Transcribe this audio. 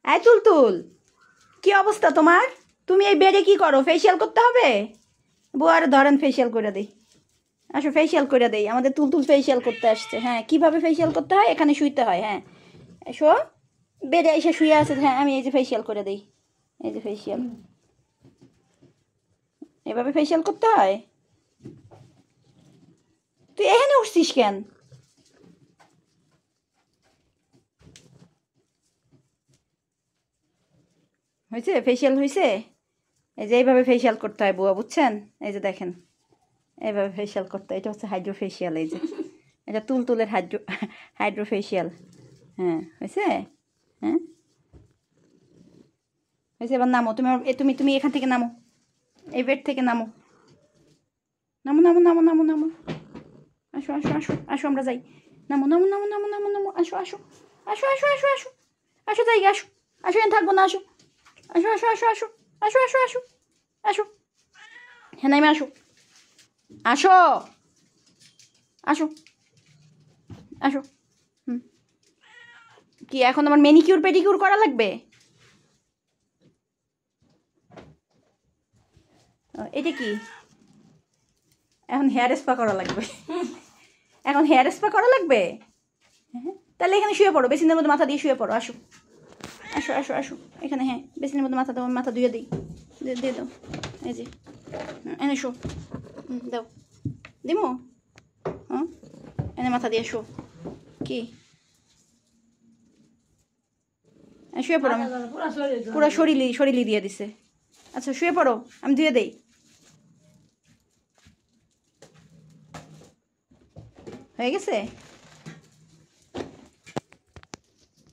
এই তুলতুল, কি অবস্থা তোমার? তুমি এই বেডে কি করো? ফেসিয়াল করতে হবে? বুয়ারে ধরেন, ফেসিয়াল করে দিই। আসো ফেসিয়াল করে দেই। আমাদের তুলতুল ফেসিয়াল করতে আসছে। হ্যাঁ, কিভাবে ফেসিয়াল করতে হয়? এখানে শুইতে হয়। হ্যাঁ, এসো। বেডে এসে শুয়ে আছে। হ্যাঁ, আমি এই যে ফেসিয়াল করে দিই। এই যে ফেসিয়াল, এভাবে ফেসিয়াল করতে হয়। তুই এখানে উঠছিস কেন? হয়েছে? ফেসিয়াল হয়েছে? এই যে এইভাবে ফেসিয়াল করতে হয় বুয়া, বুঝছেন? এই যে দেখেন, এইভাবে ফেসিয়াল করতে হয়। এটা হচ্ছে হাইড্রো ফেসিয়াল। এই যে এটা তুলতুলের হাইড্রো ফেসিয়াল। হ্যাঁ, হয়েছে? হ্যাঁ, হয়েছে। এবার নামো তুমি। তুমি তুমি এখান থেকে নামো, এই বেড থেকে নামো। নামো নামো নামো নামো নামো। আসো আসো আসো আসো, আমরা যাই। নামো নামো নামো নামো নামো নামো। আসো আসো আসো আসো আসো আসো আসো, যাই। আসো আসো, এখানে থাকবো না। আসো আসো আসো আসো আসো আসো আসো আসো আসো। হ্যাঁ, নামে আসো। আসো আসো আসো। হুম, কি এখন আমার মেনিকিউর পেডিকিউর করা লাগবে? এটা কি? এখন হেয়ার স্পা করা লাগবে? এখন হেয়ার স্পা করা লাগবে? হ্যাঁ, তাহলে এখানে শুয়ে পড়ো, বেসিনের মধ্যে মাথা দিয়ে শুয়ে পড়ো। আসো আসো আসো আসো এখানে। হ্যাঁ, বেসিনের মধ্যে মাথা দাও। মাথা ধুয়ে দিই। দিয়ে দাও। এই যে, এনে শো। দাও, দিমো। হ্যাঁ, এনে মাথা দিয়ে শো। কি? শুয়ে পড়ো। আমি পুরো শরীরই দিয়ে দিছে। আচ্ছা, শুয়ে পড়ো, আমি ধুয়ে দেই। হয়ে গেছে?